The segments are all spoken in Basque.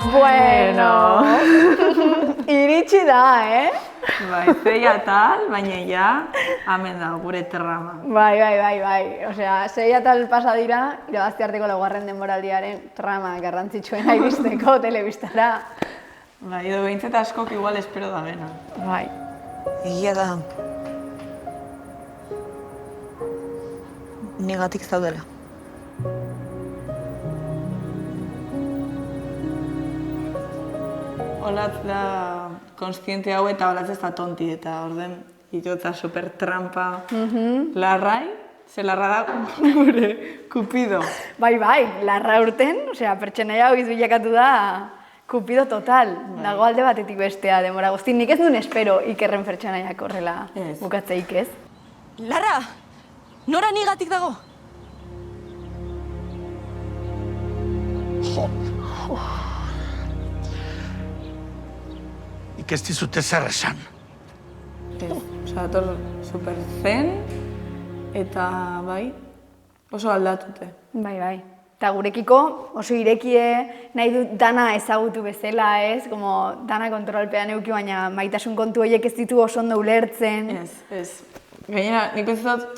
Bueno, iritsi da, Bai, zeia tal, baina ja, hamen da, gure trama. Bai. Osea, 6 atal pasa dira, irabazte arteko laugarren denboraldiaren trama garrantzitsuena iristeko telebistara. Bai, edo behintzet askok igual espero da bena. Bai. Egia da. Nigatik zaudela. Olatz da konstiente hau eta olatz ez da tonti eta orden itotza super trampa larrai, ze larra da gure Cupido. Bai, larra urten, osea, pertsonaia hau bilakatu da Cupido total. Dago alde batetik bestea, denbora guzti. Nik ez duen espero Ikerren pertsonaiak horrela bukatzeik, ez? Larra! Nora nigatik dago? Ez dizute zer esan. Osa, dator super zen eta bai, oso aldatute. Bai. Eta gurekiko oso irekie nahi dut dana ezagutu bezala, ez? Como dana kontrolpean euki, baina maitasun kontu horiek ez ditu oso ondo ulertzen. Ez. Gainera, nik pentsat,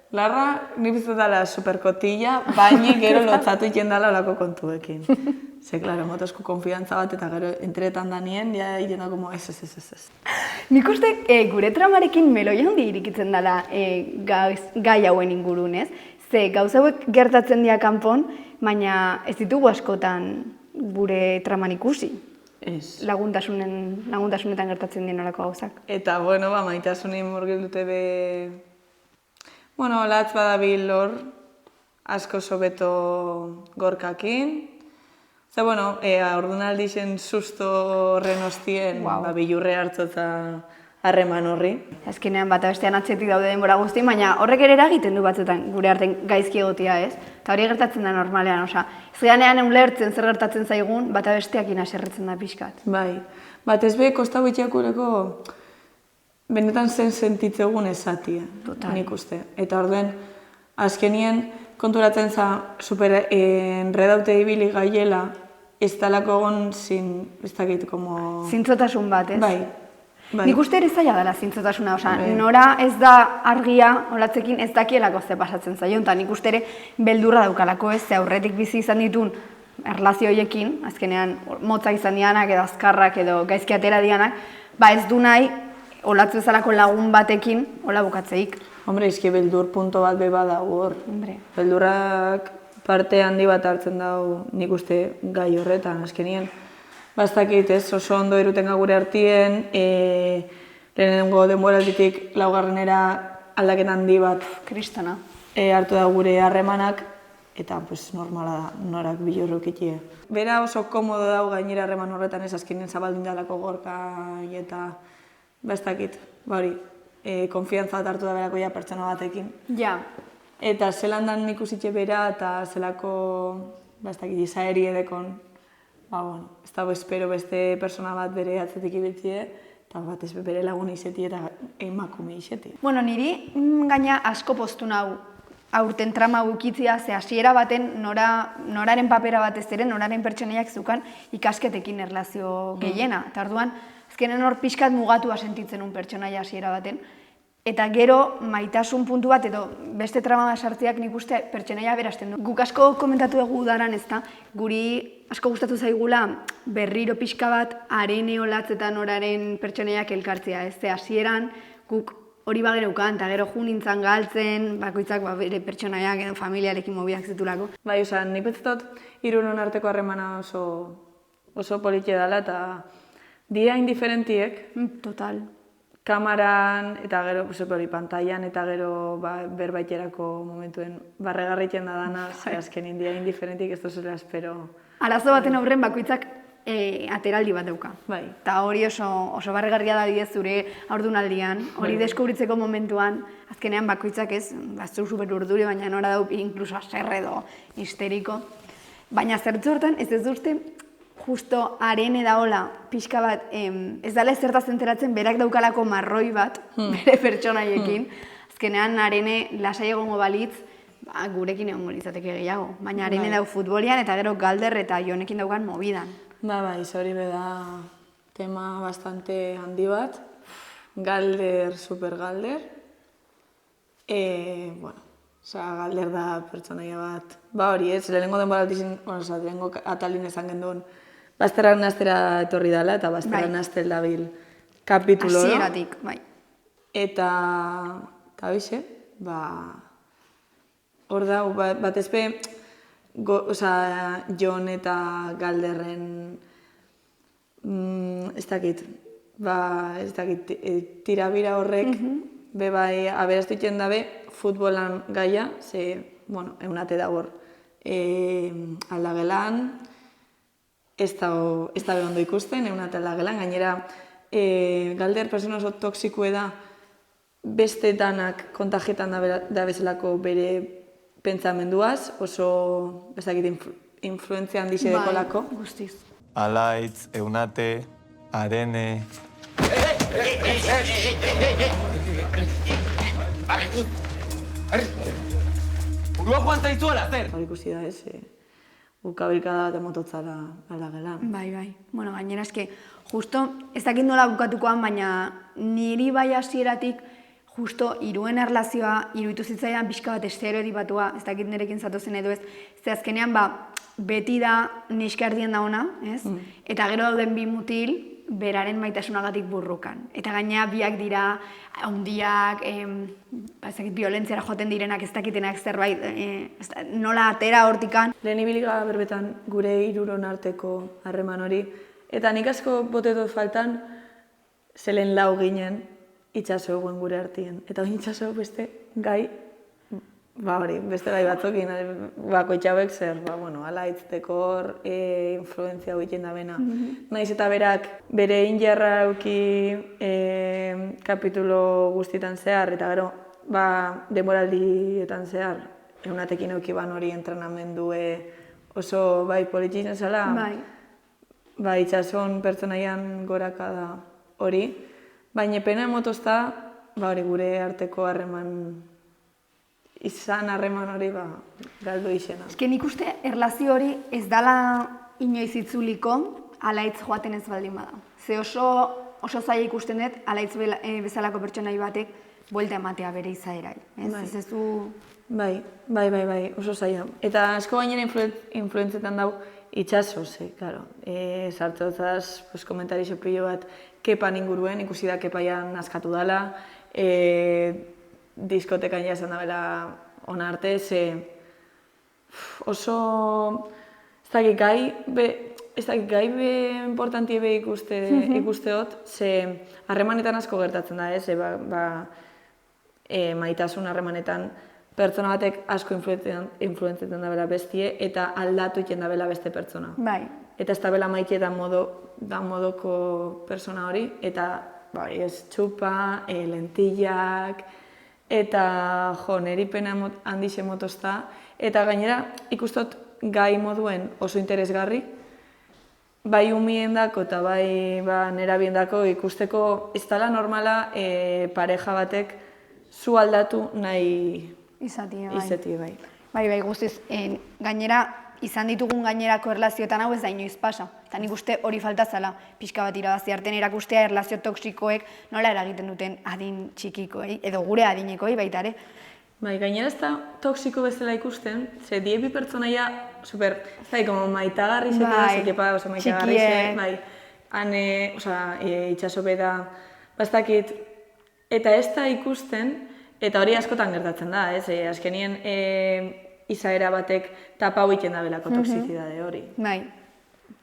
larra, nik pentsat dala superkotilla, baina gero lotzatu iten dala olako kontuekin. Ze, klaro, motosko konfiantza bat eta gero entretan danien, ja iten da como ez. Nik uste gure tramarekin meloi handi irikitzen dela gai hauen ingurun, ez? Ze gauza hauek gertatzen dira kanpon, baina ez ditugu askotan gure traman ikusi. Ez. Laguntasunetan gertatzen dien olako gauzak. Eta, maitasunin murgildute be... Latz badabil hor, asko sobeto gorkakin. Ze, ordunaldi zen susto horren ostien, bilurre hartzotza harreman horri. Azkenean bata bestean atzetik daude denbora guztien, baina horrek ere eragiten du batzuetan gure artean gaizki egotia, ez? Eta hori gertatzen da normalean, osea, ez ganean ulertzen zer gertatzen zaigun, bata besteakin haserretzen da pixkat. Bai, bat ez be, kosta bitxakureko benetan zen sentitzegun esatia, nik uste. Eta orduen, azkenien konturatzen za super enredaute ibili gaiela, ez talako egon ez dakit, como... Zintzotasun bat, ez? Bai. Nik uste ere zaila dela zintzotasuna, osea, nora ez da argia, olatzekin ez dakielako ze pasatzen zaio, eta nik uste ere beldurra daukalako ez, ze aurretik bizi izan ditun erlazio horiekin, azkenean motza izan dianak edo azkarrak edo gaizki atera dianak, ez du nahi olatzu bezalako lagun batekin hola bukatzeik. Hombre, izki beldur punto bat beba dago hor. Beldurrak parte handi bat hartzen dago nik uste gai horretan, azkenien. Bastakit ez, oso ondo iruten gure artien, lehenengo denboralditik laugarrenera aldaketan handi bat kristona hartu da gure harremanak, eta normala da, norak bilurrukitie. Bera oso komodo dago gainera harreman horretan ez azkenien zabaldun dalako gorka eta bastakit, konfiantza bat hartu da berako ja pertsona batekin. Ja. Eta zelandan ikusitxe bera eta zelako, bastakit, izaeri edekon, ez dago espero beste persona bat bere atzetik ibiltzie, eta bat ez bere lagun izeti eta emakume izeti. Niri gaina asko postu nau aurten trama gukitzia, ze hasiera baten noraren papera bat ez ere, noraren pertsonaiak zukan ikasketekin erlazio gehiena. Eta orduan, azkenen hor pixkat mugatua sentitzen un pertsonaia hasiera baten. Eta gero maitasun puntu bat edo beste trama sartzeak nik uste pertsonaia berazten du. Guk asko komentatu dugu udaran ez da, guri asko gustatu zaigula berriro pixka bat Arene, Olatz eta noraren pertsonaiak elkartzea. Ez ze hasieran guk hori bagereukan, eta gero ju nintzen galtzen, bakoitzak bere pertsonaiak edo familiarekin mobiak zitulako. Bai, nik pentsatot hirunon arteko harremana oso politia dela eta dira indiferentiek. Total. Kamaran eta gero pantailan eta gero berbaiterako momentuen barregarritzen da dana, azken india indiferentik ez duzela espero. Arazo baten aurren bakoitzak ateraldi bat dauka. Bai. Eta hori oso barregarria da bidez zure haurdunaldian, hori deskubritzeko momentuan, azkenean bakoitzak ez, baztu super urduri, baina nora dau inkluso aserre edo histeriko. Baina zertzu hortan ez duzte, justo Arene da hola, pixka bat, ez dala ezertaz enteratzen berak daukalako marroi bat, bere pertsonaiekin. Azkenean Arene lasai egongo balitz, gurekin egongo litzateke gehiago. Baina harinen dau futbolian eta gero Galder eta Jonekin daukan mobidan. Bai, hori beda tema bastante handi bat. Galder, super Galder. Bueno, Galder da pertsonaia bat. Hori ez, lehenengo denbora lehenengo atalin esan genduen Bazterrak nastera etorri dela eta Bazterrak nastel dabil kapitulo. Hasieratik, bai. Eta bixe, hor da, batezpe, Jon eta Galderren, ez dakit, tirabira horrek, bai, aberaztu itxen dabe, futbolan gaia, eunate da hor, aldagelan, ez da ondo ikusten, eunate aldagelan, gainera, Galder persona oso toxikue da, beste danak kontajetan da bezalako bere pentsamenduaz, oso, ez dakit, influentzia handixe dekolako. Bai, guztiz. Alaitz, Eunate, Arene... Burua joan zaizuela, zer? Hor ikusi da ez, ukabilkada bat emototzara aldagelan. Bai. Bueno, gainera eske, justo, ez dakit nola bukatukoan, baina niri bai hasieratik justo iruen erlazioa iruditu zitzaidan pixka bat estereotipatua, ez dakit nerekin zatozen edo ez, ze azkenean beti da neska erdien da ona, ez? Eta gero dauden bi mutil, beraren maitasunagatik burrukan. Eta gaina biak dira handiak, violentziara joaten direnak ez dakitenak zerbait, nola atera hortikan. Lehen ibiliga berbetan gure hiruron arteko harreman hori, eta nik asko botetot faltan, zelen lau ginen itxaso eguen gure artien. Eta hori itxaso beste gai, beste gai batzokin, bakoitxauek zer, alaitz, dekor, influenzia egiten da bena. Naiz eta berak bere injarra euki kapitulo guztietan zehar, eta gero demoraldietan zehar, eunatekin euki ban hori entrenamendue oso polititzen zela, itxason pertsonaian goraka da hori, baina pena emotozta, gure arteko harreman harreman hori galdu izena. Ez nik uste erlazio hori ez dala inoiz itzuliko alaitz joaten ez baldin bada. Ze oso zaila ikusten dut alaitz bezalako pertsonai batek buelta ematea bere izaerai. Ez du... Bai, oso zaila. Eta asko gainera influentzetan dau itxaso, karo. Sartzotzaz, komentari xopillo bat Kepan inguruen, ikusi da Kepaian askatu dala, diskotekan jasen da bela ona arte, oso ez dakit gai importantie be ikusteot, harremanetan asko gertatzen da, maitasun harremanetan pertsona batek asko influentzetan da bela bestie eta aldatu iten da bela beste pertsona. Bai. Eta ez da bela maite da modoko persona hori, eta ez txupa, lentillak, eta neri pena handixe motozta, eta gainera ikustot gai moduen oso interesgarri, bai umiendako eta bai nerabiendako ikusteko ez dela normala pareja batek zu aldatu nahi izatie bai. Bai, guztiz, gainera, izan ditugun gainerako erlazioetan hau ez da inoiz pasa. Eta nik uste hori falta zela pixka bat irabazi artean erakustea erlazio toksikoek nola eragiten duten adin txikikoei, edo gure adinekoi baita ere. Bai, gainera ez da toksiko bezala ikusten, ze diebi pertsonaia super, maitagarri zekepa, maitagarri ze, bai, itxaso beda, bastakit, eta ez da ikusten, eta hori askotan gertatzen da, azkenien izaera batek tapau iten da belako toxizidade hori. Bai.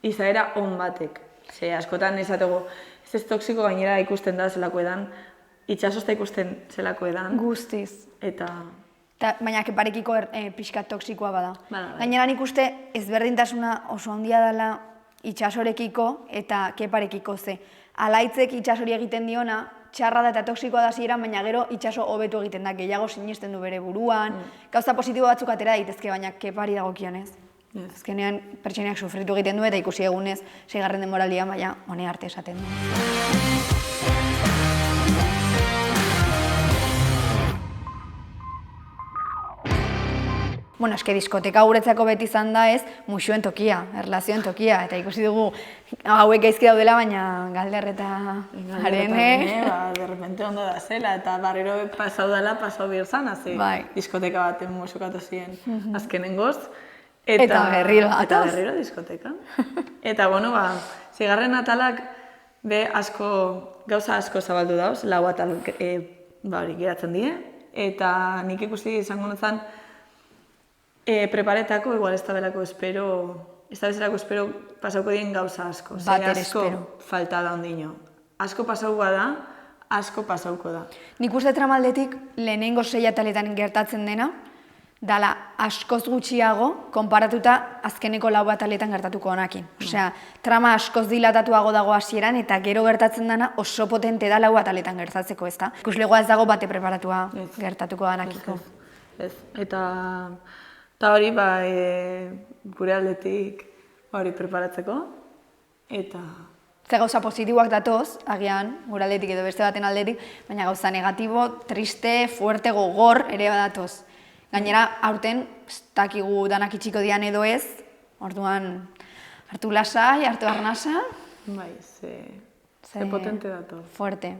Izaera on batek. Askotan esatego, ez toksiko gainera ikusten da zelako edan, itxasosta ikusten zelako edan. Guztiz. Baina keparekiko pixka toksikoa bada. Gainera nik uste ezberdintasuna oso handia dela itxasorekiko eta keparekiko ze. Alaitzek itxasori egiten diona, txarra da eta toksikoa da zieran, baina gero itxaso hobetu egiten da, gehiago sinisten du bere buruan, gauza positibo batzuk atera daitezke, baina kepari dagokionez. Azkenean pertsoniak sufritu egiten du eta ikusi egunez, 6. denboraldian, baina hone arte esaten du. Bueno, eske diskoteka guretzako beti izan da ez, muxuen tokia, erlazioen tokia, eta ikusi dugu hauek gaizki daudela, baina Galder eta Arene... De repente ondo da zela, eta barriro pasau dela, pasau birzan, hazi diskoteka baten musukatu ziren azkenengoz. Eta berriro atoz. Eta berriro diskoteka. Eta, bueno, zigarren atalak gauza asko zabaldu dauz, lau atal geratzen die, eta nik ikusi izango nintzen, preparetako, igual ez da belako espero pasauko dien gauza asko. Bater asko espero. Falta da ondino. Asko pasaukoa da, asko pasauko da. Nik uste tramaldetik lehenengo 6 ataletan gertatzen dena, dala askoz gutxiago, konparatuta azkeneko 4 ataletan gertatuko honakin. Osea, trama askoz dilatatuago dago hasieran eta gero gertatzen dena oso potente da 4 ataletan gertatzeko, ezta? Ikuslegoa ez dago bate preparatua gertatuko danakiko. Ez. Eta hori, gure aldetik hori preparatzeko, eta... Ze gauza positiboak datoz, agian, gure aldetik edo beste baten aldetik, baina gauza negatibo, triste, fuerte, gogor ere badatoz. Gainera, aurten, ez dakigu danak itxiko dian edo ez, orduan, hartu lasai, hartu arnasa. Bai, ze potente dator. Fuerte.